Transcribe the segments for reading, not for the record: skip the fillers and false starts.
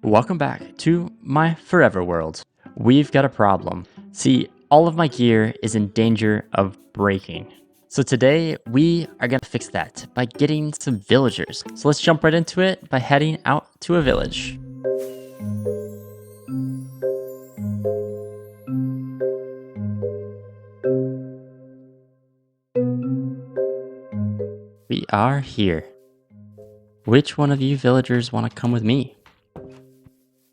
Welcome back to my forever world. We've got a problem. See, all of my gear is in danger of breaking. So today we are going to fix that by getting some villagers. So let's jump right into it by heading out to a village. We are here. Which one of you villagers want to come with me?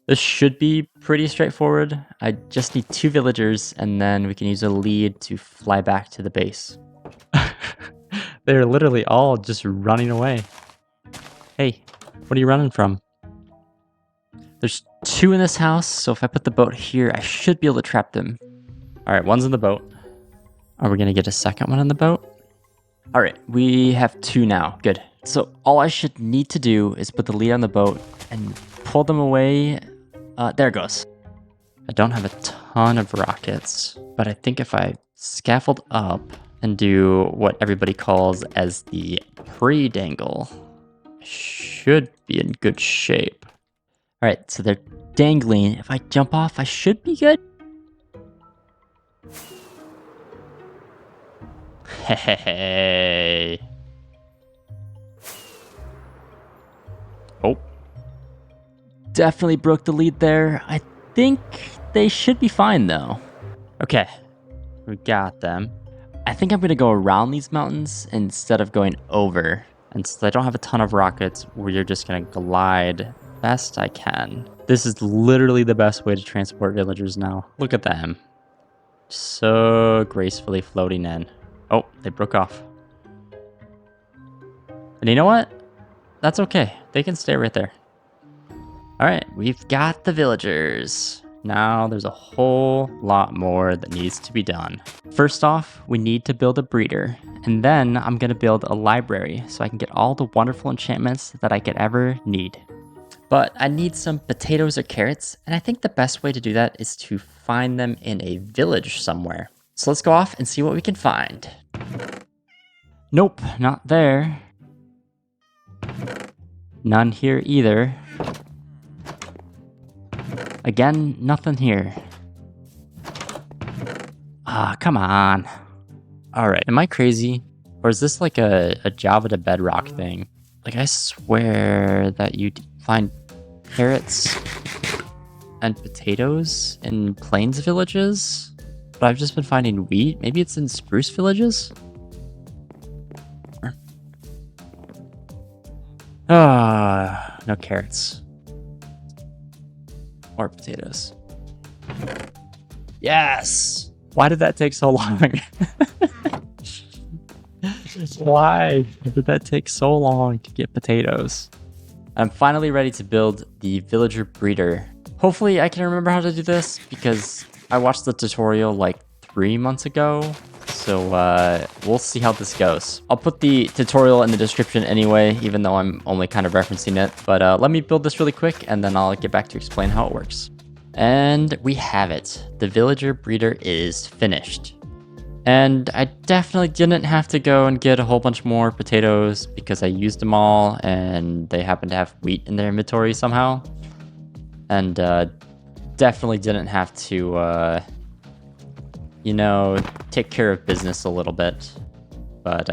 This should be pretty straightforward. I just need 2 villagers and then we can use a lead to fly back to the base. They're literally all just running away. Hey, what are you running from? There's 2 in this house, so if I put the boat here, I should be able to trap them. All right, one's in the boat. Are we gonna get a second one in the boat? All right, we have 2 now, good. So all I should need to do is put the lead on the boat and pull them away. There it goes. I don't have a ton of rockets, but I think if I scaffold up and do what everybody calls as the pre-dangle, I should be in good shape. All right, so they're dangling. If I jump off, I should be good. Hey. Oh. Definitely broke the lead there. I think they should be fine though. Okay, we got them. I think I'm gonna go around these mountains instead of going over. And since I don't have a ton of rockets, we're just gonna glide best I can. This is literally the best way to transport villagers now. Look at them. So gracefully floating in. Oh, they broke off. And you know what? That's okay. They can stay right there. All right, we've got the villagers. Now there's a whole lot more that needs to be done. First off, we need to build a breeder. And then I'm gonna build a library so I can get all the wonderful enchantments that I could ever need. But I need some potatoes or carrots, and I think the best way to do that is to find them in a village somewhere. So let's go off and see what we can find. Nope, not there. None here either. Again, nothing here. Ah, come on. All right, am I crazy? Or is this like a Java to Bedrock thing? Like, I swear that you find carrots and potatoes in plains villages, but I've just been finding wheat. Maybe it's in spruce villages? Ah, no carrots. Or potatoes. Yes! Why did that take so long? Why did that take so long to get potatoes? I'm finally ready to build the villager breeder. Hopefully I can remember how to do this because I watched the tutorial like 3 months ago. So we'll see how this goes. I'll put the tutorial in the description anyway, even though I'm only kind of referencing it. But let me build this really quick and then I'll get back to explain how it works. And we have it. The villager breeder is finished. And I definitely didn't have to go and get a whole bunch more potatoes because I used them all and they happen to have wheat in their inventory somehow. And definitely didn't have to, you know, take care of business a little bit. But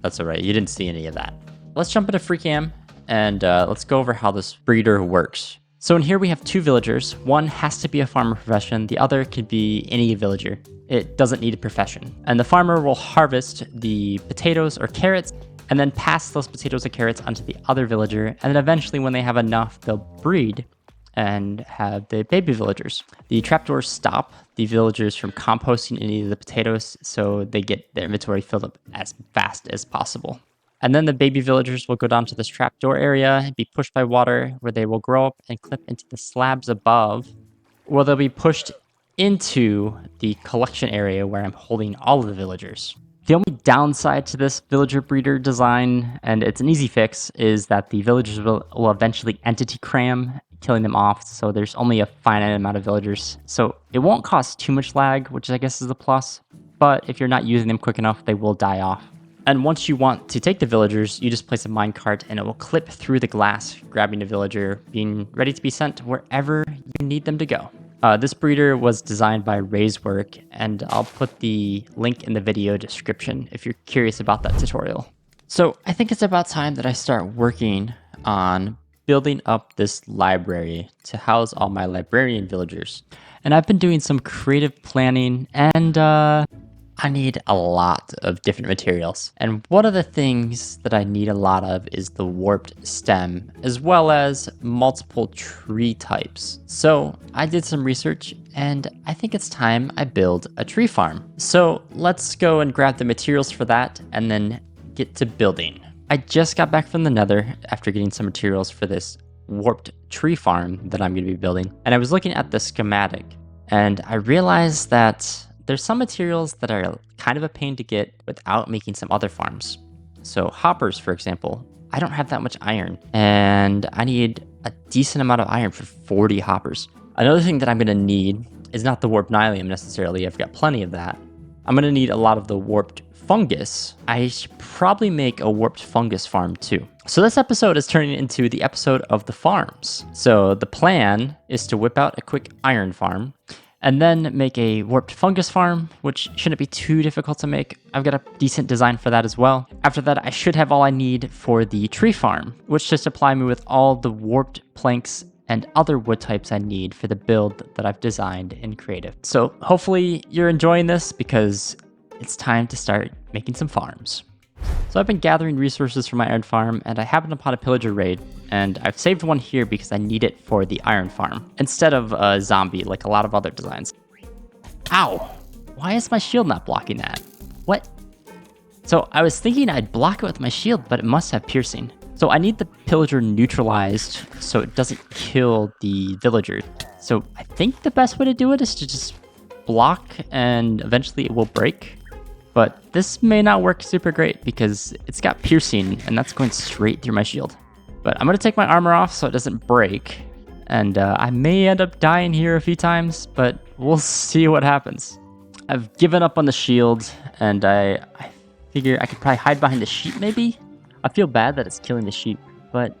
that's all right. You didn't see any of that. Let's jump into free cam and let's go over how this breeder works. So in here we have 2 villagers. One has to be a farmer profession. The other could be any villager. It doesn't need a profession. And the farmer will harvest the potatoes or carrots and then pass those potatoes or carrots onto the other villager. And then eventually when they have enough, they'll breed and have the baby villagers. The trapdoors stop the villagers from composting any of the potatoes so they get their inventory filled up as fast as possible. And then the baby villagers will go down to this trapdoor area and be pushed by water where they will grow up and clip into the slabs above, where they'll be pushed into the collection area where I'm holding all of the villagers. The only downside to this villager breeder design, and it's an easy fix, is that the villagers will eventually entity cram, killing them off, so there's only a finite amount of villagers. So it won't cause too much lag, which I guess is a plus, but if you're not using them quick enough, they will die off. And once you want to take the villagers, you just place a minecart and it will clip through the glass, grabbing the villager, being ready to be sent wherever you need them to go. This breeder was designed by Ray's work, and I'll put the link in the video description if you're curious about that tutorial. So I think it's about time that I start working on building up this library to house all my librarian villagers. And I've been doing some creative planning, and I need a lot of different materials. And one of the things that I need a lot of is the warped stem, as well as multiple tree types. So I did some research, and I think it's time I build a tree farm. So let's go and grab the materials for that and then get to building. I just got back from the Nether after getting some materials for this warped tree farm that I'm going to be building. And I was looking at the schematic, and I realized that there's some materials that are kind of a pain to get without making some other farms. So hoppers, for example, I don't have that much iron, and I need a decent amount of iron for 40 hoppers. Another thing that I'm going to need is not the warped nylium necessarily. I've got plenty of that. I'm going to need a lot of the warped fungus. I should probably make a warped fungus farm too. So this episode is turning into the episode of the farms. So the plan is to whip out a quick iron farm, and then make a warped fungus farm, which shouldn't be too difficult to make. I've got a decent design for that as well. After that, I should have all I need for the tree farm, which should supply me with all the warped planks and other wood types I need for the build that I've designed in creative. So hopefully you're enjoying this, because it's time to start making some farms. So I've been gathering resources for my iron farm, and I happened upon a Pillager Raid, and I've saved one here because I need it for the iron farm, instead of a zombie like a lot of other designs. Ow! Why is my shield not blocking that? What? So I was thinking I'd block it with my shield, but it must have piercing. So I need the pillager neutralized so it doesn't kill the villagers. So I think the best way to do it is to just block, and eventually it will break. But this may not work super great because it's got piercing, and that's going straight through my shield. But I'm going to take my armor off so it doesn't break. And I may end up dying here a few times, but we'll see what happens. I've given up on the shield, and I figure I could probably hide behind the sheep maybe? I feel bad that it's killing the sheep, but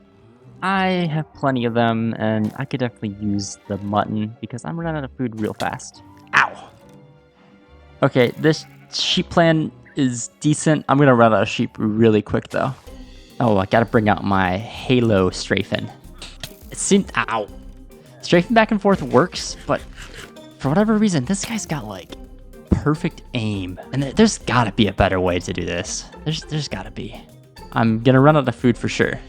I have plenty of them, and I could definitely use the mutton because I'm running out of food real fast. Ow! Okay, this sheep plan is decent. I'm gonna run out of sheep really quick though. Oh, I gotta bring out my halo strafing. It seems, ow. Strafing back and forth works, but for whatever reason, this guy's got like perfect aim. And there's gotta be a better way to do this. There's gotta be. I'm gonna run out of food for sure.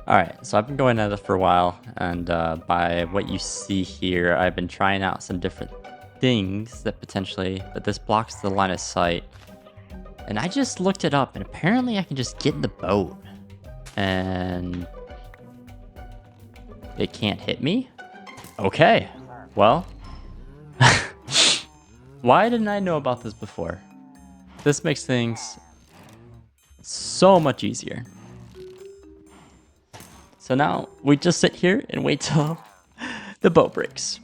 Alright, so I've been going at it for a while, and by what you see here, I've been trying out some different things that potentially, but this blocks the line of sight. And I just looked it up, and apparently I can just get in the boat and it can't hit me? Okay, well, why didn't I know about this before? This makes things so much easier. So now we just sit here and wait till the boat breaks.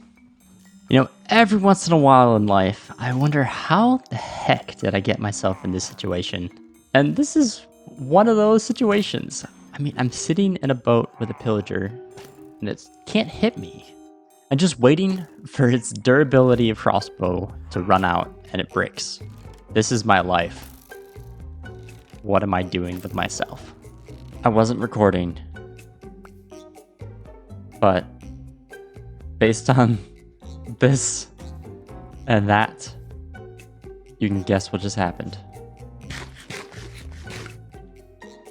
You know, every once in a while in life, I wonder how the heck did I get myself in this situation? And this is one of those situations. I mean, I'm sitting in a boat with a pillager, and it can't hit me. I'm just waiting for its durability of crossbow to run out, and it breaks. This is my life. What am I doing with myself? I wasn't recording, but based on this and that, you can guess what just happened.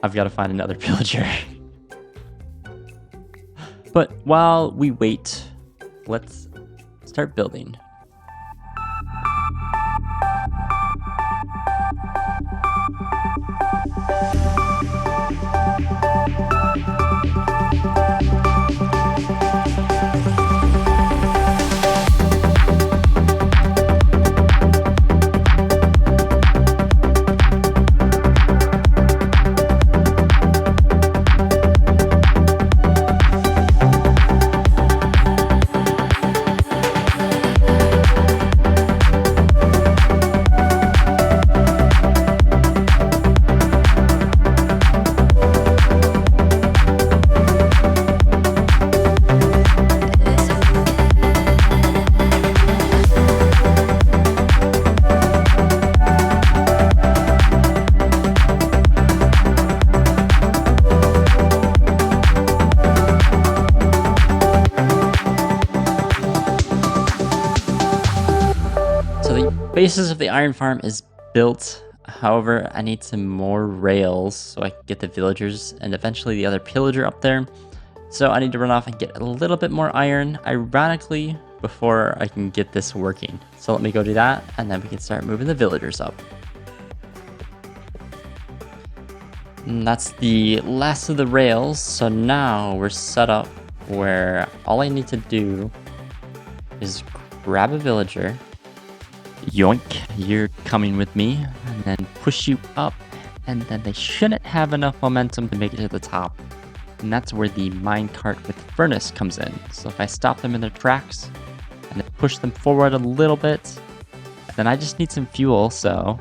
I've got to find another pillager. But while we wait, let's start building. basis of the iron farm is built. However, I need some more rails so I can get the villagers and eventually the other pillager up there. So I need to run off and get a little bit more iron, ironically, before I can get this working. So let me go do that, and then we can start moving the villagers up. And that's the last of the rails, so now we're set up where all I need to do is grab a villager, yoink, you're coming with me, and then push you up, and then they shouldn't have enough momentum to make it to the top. And that's where the minecart with furnace comes in. So if I stop them in their tracks and then push them forward a little bit, then I just need some fuel. So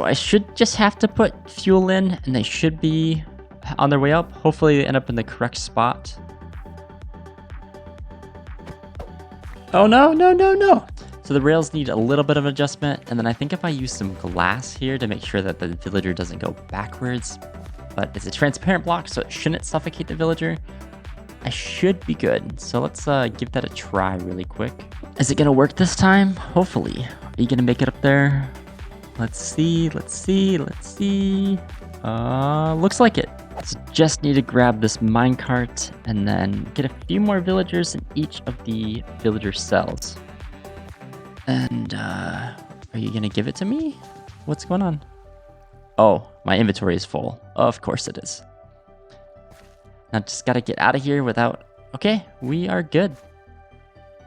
I should just have to put fuel in and they should be on their way up. Hopefully they end up in the correct spot. Oh no, no, no, no. So the rails need a little bit of adjustment. And then I think if I use some glass here to make sure that the villager doesn't go backwards, but it's a transparent block, so it shouldn't suffocate the villager. I should be good. So let's give that a try really quick. Is it gonna work this time? Hopefully. Are you gonna make it up there? Let's see, let's see, let's see. Looks like it. So just need to grab this minecart and then get a few more villagers in each of the villager cells. And are you gonna give it to me? What's going on? Oh, my inventory is full. Of course it is. Now just gotta get out of here without... Okay, we are good.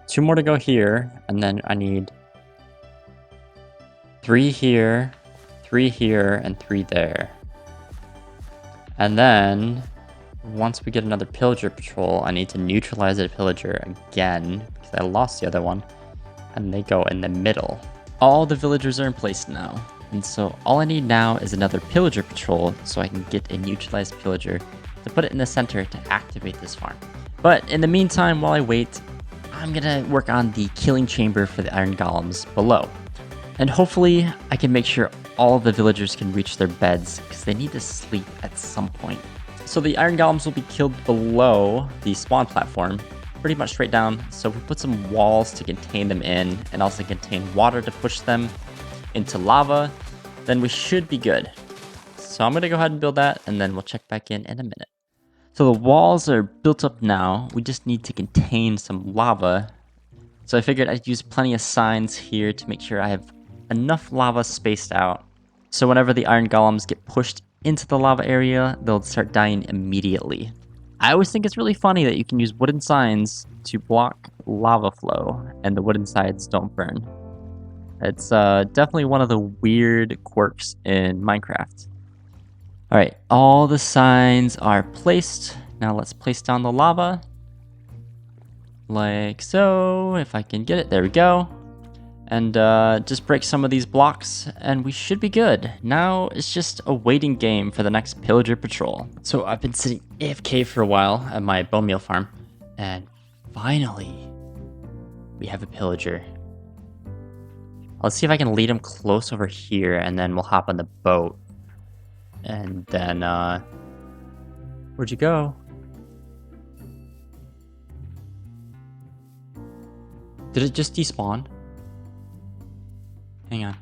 2 more to go here, and then I need 3 here, 3 here, and 3 there. And then, once we get another pillager patrol, I need to neutralize the pillager again, because I lost the other one, and they go in the middle. All the villagers are in place now. And so all I need now is another pillager patrol so I can get a neutralized pillager to put it in the center to activate this farm. But in the meantime, while I wait, I'm gonna work on the killing chamber for the iron golems below. And hopefully I can make sure all the villagers can reach their beds because they need to sleep at some point. So the iron golems will be killed below the spawn platform, pretty much straight down. So we put some walls to contain them in and also contain water to push them into lava, then we should be good. So I'm gonna go ahead and build that and then we'll check back in a minute. So the walls are built up now. We just need to contain some lava. So I figured I'd use plenty of signs here to make sure I have enough lava spaced out. So whenever the iron golems get pushed into the lava area, they'll start dying immediately. I always think it's really funny that you can use wooden signs to block lava flow and the wooden sides don't burn. It's definitely one of the weird quirks in Minecraft. All right, all the signs are placed. Now let's place down the lava. Like so, if I can get it, there we go. And just break some of these blocks and we should be good. Now it's just a waiting game for the next pillager patrol. So I've been sitting AFK for a while at my bone meal farm and finally we have a pillager. Let's see if I can lead him close over here and then we'll hop on the boat. And then, where'd you go? Did it just despawn? Hang on.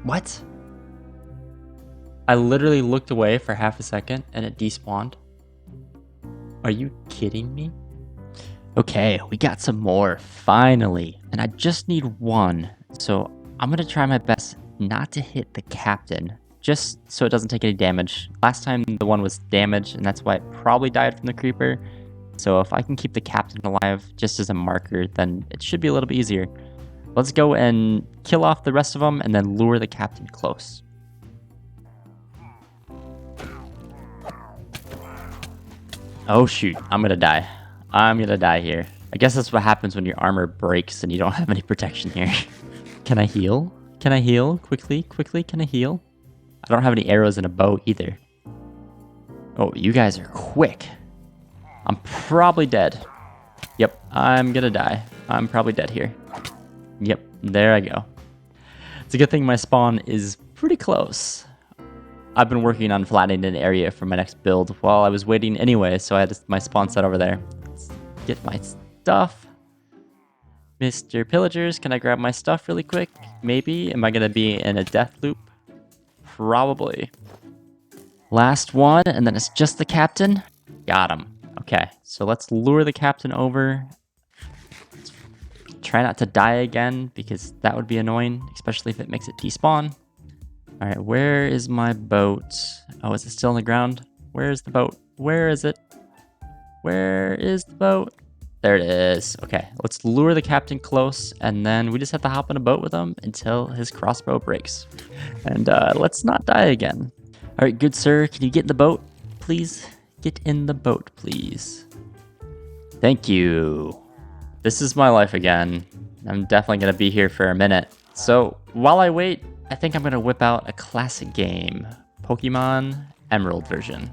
What? I literally looked away for half a second and it despawned. Are you kidding me? Okay, we got some more, finally. And I just need 1. So I'm gonna try my best not to hit the captain, just so it doesn't take any damage. Last time the one was damaged, and that's why it probably died from the creeper. So if I can keep the captain alive just as a marker, then it should be a little bit easier. Let's go and kill off the rest of them and then lure the captain close. Oh shoot, I'm gonna die. I'm gonna die here. I guess that's what happens when your armor breaks and you don't have any protection here. Can I heal? Can I heal? Quickly, quickly, can I heal? I don't have any arrows and a bow either. Oh, you guys are quick. I'm probably dead. Yep, I'm gonna die. I'm probably dead here. Yep, there I go. It's a good thing my spawn is pretty close. I've been working on flattening an area for my next build while I was waiting anyway, so I had my spawn set over there. Let's get my stuff. Mr. Pillagers, can I grab my stuff really quick? Maybe. Am I going to be in a death loop? Probably. Last one, and then it's just the captain. Got him. Okay, so let's lure the captain over. Try not to die again, because that would be annoying, especially if it makes it despawn. All right, where is my boat? Oh, is it still on the ground? Where is the boat? Where is it? Where is the boat? There it is. Okay, let's lure the captain close, and then we just have to hop in a boat with him until his crossbow breaks. And let's not die again. All right, good sir, can you get in the boat, please? Get in the boat, please. Thank you. This is my life again. I'm definitely going to be here for a minute. So while I wait, I think I'm going to whip out a classic game, Pokemon Emerald version.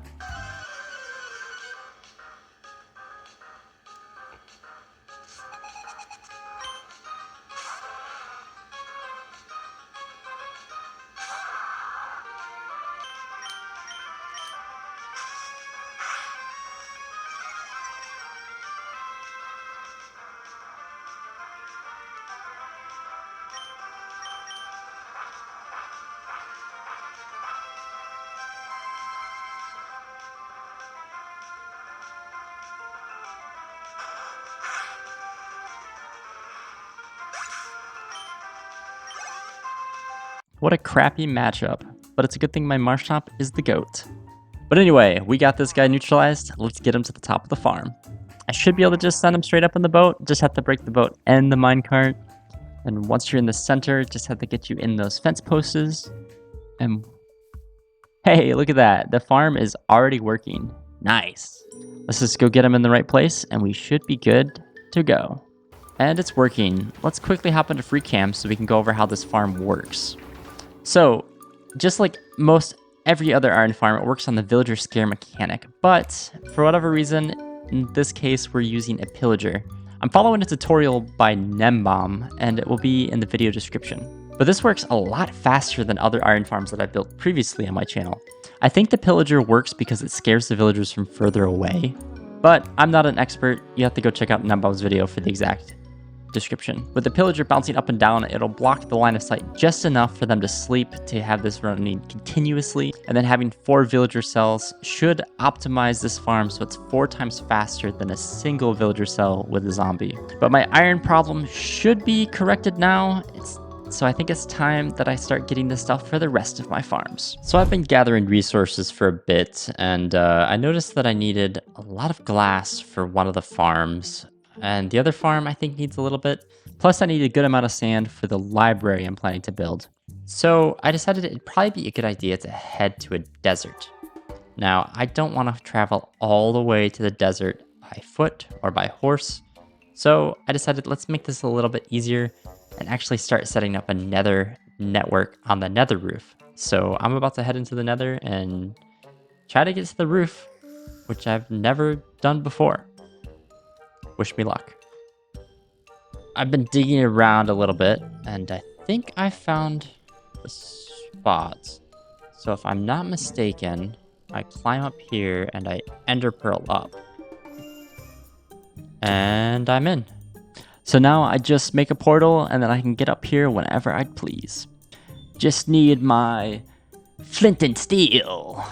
What a crappy matchup, but it's a good thing my Marshtomp is the GOAT. But anyway, we got this guy neutralized. Let's get him to the top of the farm. I should be able to just send him straight up in the boat. Just have to break the boat and the minecart. And once you're in the center, just have to get you in those fence posts. And hey, look at that. The farm is already working. Nice. Let's just go get him in the right place and we should be good to go. And it's working. Let's quickly hop into free cam so we can go over how this farm works. So, just like most every other iron farm, it works on the villager scare mechanic, but for whatever reason, in this case, we're using a pillager. I'm following a tutorial by Nembomb, and it will be in the video description. But this works a lot faster than other iron farms that I've built previously on my channel. I think the pillager works because it scares the villagers from further away, but I'm not an expert. You have to go check out Nembomb's video for the exact description. With the pillager bouncing up and down, it'll block the line of sight just enough for them to sleep to have this running continuously, and then having 4 villager cells should optimize this farm so it's 4 times faster than a single villager cell with a zombie. But my iron problem should be corrected now. So I think it's time that I start getting this stuff for the rest of my farms. So I've been gathering resources for a bit, and I noticed that I needed a lot of glass for one of the farms. And the other farm, I think, needs a little bit. Plus, I need a good amount of sand for the library I'm planning to build. So I decided it'd probably be a good idea to head to a desert. Now, I don't want to travel all the way to the desert by foot or by horse. So I decided let's make this a little bit easier and actually start setting up a nether network on the nether roof. So I'm about to head into the nether and try to get to the roof, which I've never done before. Wish me luck. I've been digging around a little bit, and I think I found the spots. So if I'm not mistaken, I climb up here and I ender pearl up. And I'm in. So now I just make a portal, and then I can get up here whenever I'd please. Just need my flint and steel.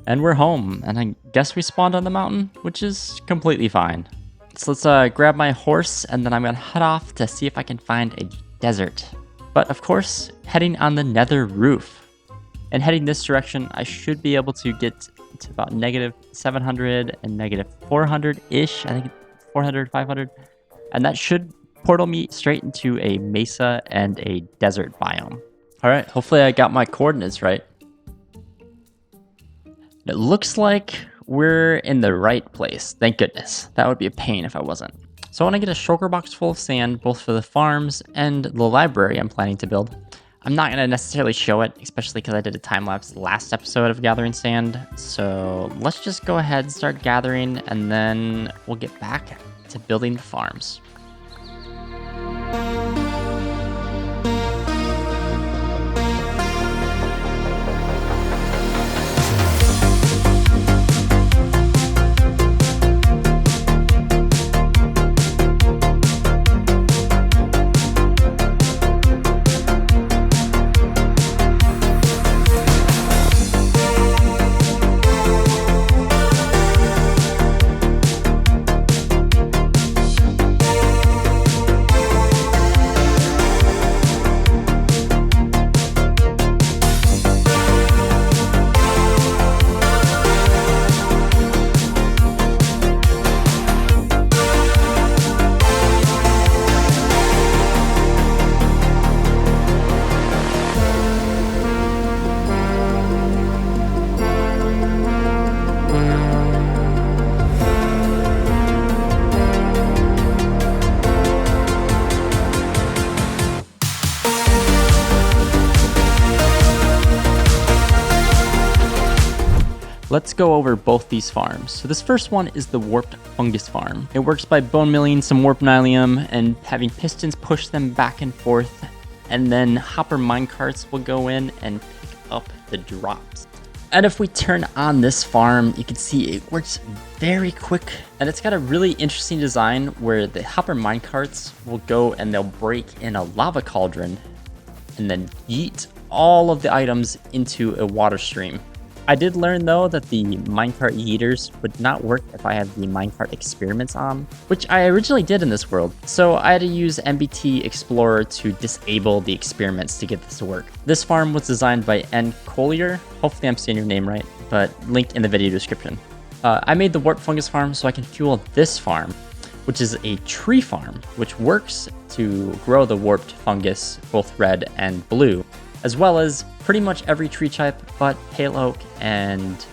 And we're home, and I guess we spawned on the mountain, which is completely fine. So let's grab my horse, and then I'm gonna head off to see if I can find a desert. But of course, heading on the nether roof. And heading this direction, I should be able to get to about negative 700 and negative 400-ish. I think 400, 500. And that should portal me straight into a mesa and a desert biome. All right, hopefully I got my coordinates right. It looks like we're in the right place. Thank goodness. That would be a pain if I wasn't. So I want to get a shulker box full of sand, both for the farms and the library I'm planning to build. I'm not going to necessarily show it, especially because I did a time-lapse last episode of gathering sand. So let's just go ahead and start gathering, and then we'll get back to building the farms. Let's go over both these farms. So this first one is the warped fungus farm. It works by bone milling some warp nylium and having pistons push them back and forth, and then hopper minecarts will go in and pick up the drops. And if we turn on this farm, you can see it works very quick, and it's got a really interesting design where the hopper minecarts will go and they'll break in a lava cauldron and then yeet all of the items into a water stream. I did learn though that the minecart yeeters would not work if I had the minecart experiments on, which I originally did in this world. So I had to use MBT Explorer to disable the experiments to get this to work. This farm was designed by N. Collier. Hopefully I'm saying your name right, but linked in the video description. I made the warp fungus farm so I can fuel this farm, which is a tree farm, which works to grow the warped fungus, both red and blue, as well as pretty much every tree type but pale oak and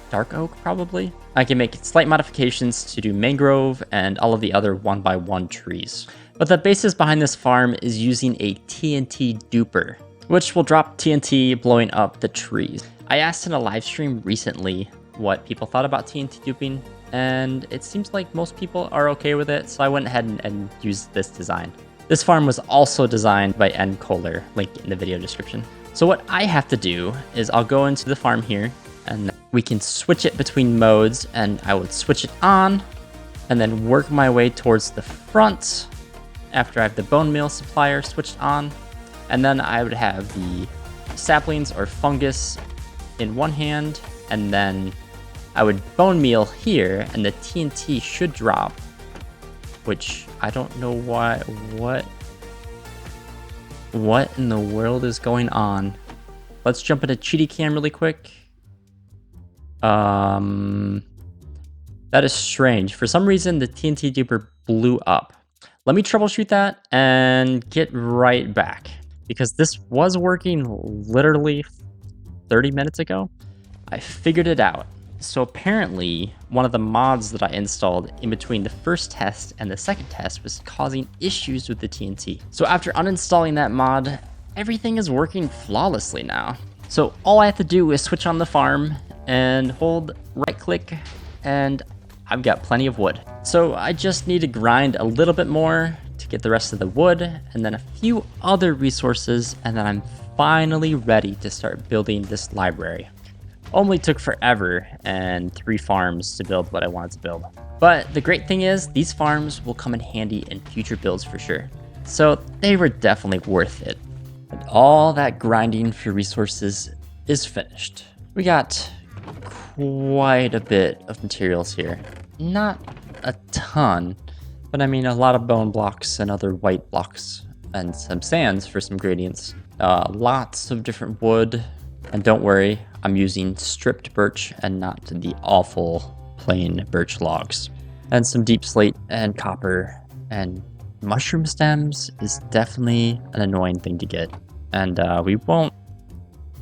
dark oak probably. I can make slight modifications to do mangrove and all of the other 1x1 trees. But the basis behind this farm is using a TNT duper, which will drop TNT blowing up the trees. I asked in a live stream recently what people thought about TNT duping, and it seems like most people are okay with it, so I went ahead and used this design. This farm was also designed by N. Kohler, link in the video description. So what I have to do is I'll go into the farm here and we can switch it between modes, and I would switch it on and then work my way towards the front after I have the bone meal supplier switched on. And then I would have the saplings or fungus in one hand, and then I would bone meal here and the TNT should drop, which I don't know why. What in the world is going on? Let's jump into Cheaty Cam really quick. That is strange. For some reason, the TNT duper blew up. Let me troubleshoot that and get right back, because this was working literally 30 minutes ago. I figured it out. So apparently, one of the mods that I installed in between the first test and the second test was causing issues with the TNT. So after uninstalling that mod, everything is working flawlessly now. So all I have to do is switch on the farm and hold right click, and I've got plenty of wood. So I just need to grind a little bit more to get the rest of the wood, and then a few other resources, and then I'm finally ready to start building this library. Only took forever and 3 farms to build what I wanted to build. But the great thing is, these farms will come in handy in future builds for sure. So they were definitely worth it. And all that grinding for resources is finished. We got quite a bit of materials here. Not a ton, but I mean a lot of bone blocks and other white blocks and some sands for some gradients. Lots of different wood. And don't worry, I'm using stripped birch and not the awful plain birch logs. And some deep slate and copper, and mushroom stems is definitely an annoying thing to get. And we won't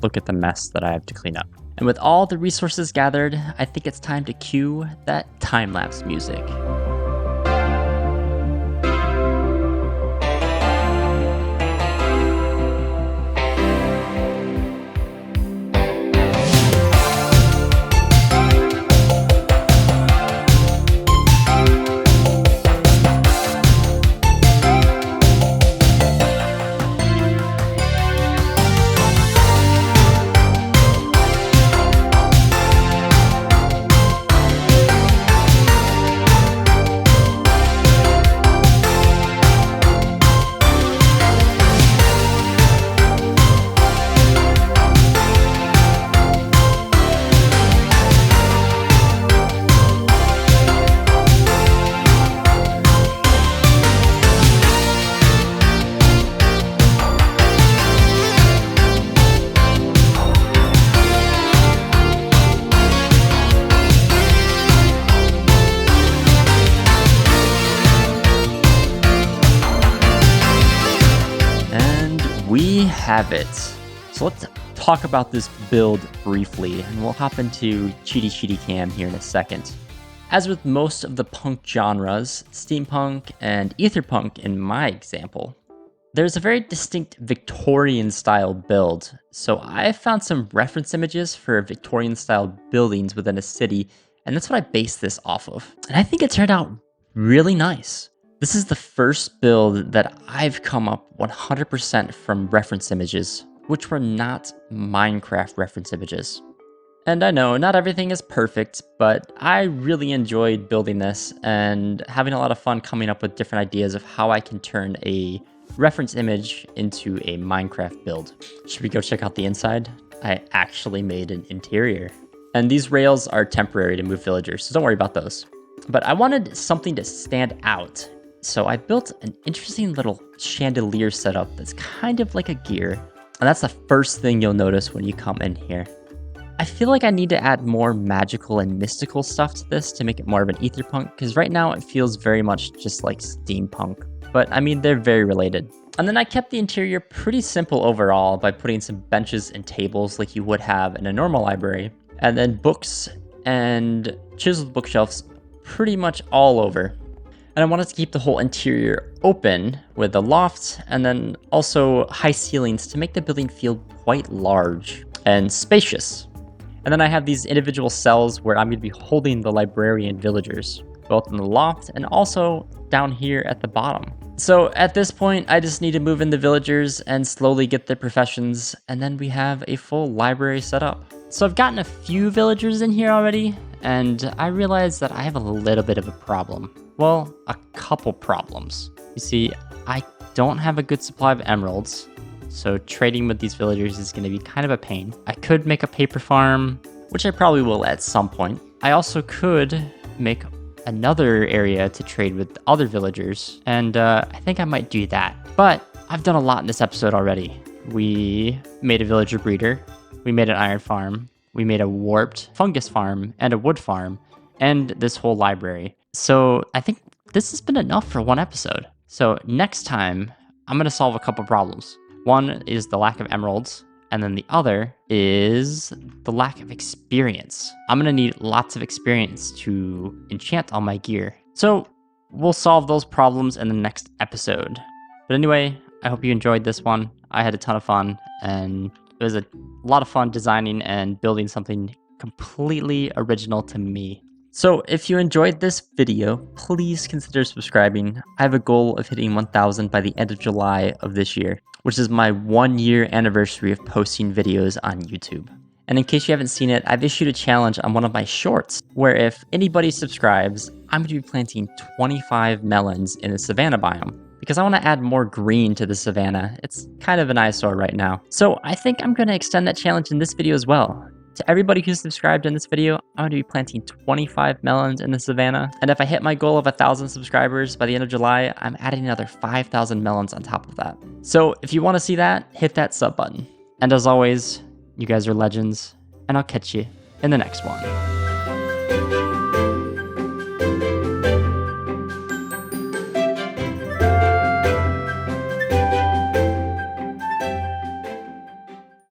look at the mess that I have to clean up. And with all the resources gathered, I think it's time to cue that time-lapse music. We have it. So let's talk about this build briefly, and we'll hop into Cheaty Cam here in a second. As with most of the punk genres, steampunk and etherpunk in my example, there's a very distinct Victorian style build. So I found some reference images for Victorian style buildings within a city, and that's what I based this off of. And I think it turned out really nice. This is the first build that I've come up 100% from reference images, which were not Minecraft reference images. And I know not everything is perfect, but I really enjoyed building this and having a lot of fun coming up with different ideas of how I can turn a reference image into a Minecraft build. Should we go check out the inside? I actually made an interior. And these rails are temporary to move villagers, so don't worry about those. But I wanted something to stand out. So I built an interesting little chandelier setup that's kind of like a gear. And that's the first thing you'll notice when you come in here. I feel like I need to add more magical and mystical stuff to this to make it more of an etherpunk, because right now it feels very much just like steampunk. But I mean, they're very related. And then I kept the interior pretty simple overall by putting some benches and tables like you would have in a normal library. And then books and chiseled bookshelves pretty much all over. And I wanted to keep the whole interior open with a loft and then also high ceilings to make the building feel quite large and spacious. And then I have these individual cells where I'm going to be holding the librarian villagers, both in the loft and also down here at the bottom. So at this point, I just need to move in the villagers and slowly get their professions, and then we have a full library set up. So I've gotten a few villagers in here already, and I realized that I have a little bit of a problem. Well, a couple problems. You see, I don't have a good supply of emeralds, so trading with these villagers is going to be kind of a pain. I could make a paper farm, which I probably will at some point. I also could make another area to trade with other villagers, and I think I might do that. But I've done a lot in this episode already. We made a villager breeder, we made an iron farm, we made a warped fungus farm and a wood farm, and this whole library. So I think this has been enough for one episode. So next time, I'm going to solve a couple problems. One is the lack of emeralds, and then the other is the lack of experience. I'm going to need lots of experience to enchant all my gear. So we'll solve those problems in the next episode. But anyway, I hope you enjoyed this one. I had a ton of fun, and it was a lot of fun designing and building something completely original to me. So if you enjoyed this video, please consider subscribing. I have a goal of hitting 1,000 by the end of July of this year, which is my 1-year anniversary of posting videos on YouTube. And in case you haven't seen it, I've issued a challenge on one of my shorts, where if anybody subscribes, I'm going to be planting 25 melons in the savanna biome, because I want to add more green to the savanna. It's kind of an eyesore right now. So I think I'm going to extend that challenge in this video as well. To everybody who's subscribed in this video, I'm going to be planting 25 melons in the savanna. And if I hit my goal of 1,000 subscribers by the end of July, I'm adding another 5,000 melons on top of that. So if you want to see that, hit that sub button. And as always, you guys are legends, and I'll catch you in the next one.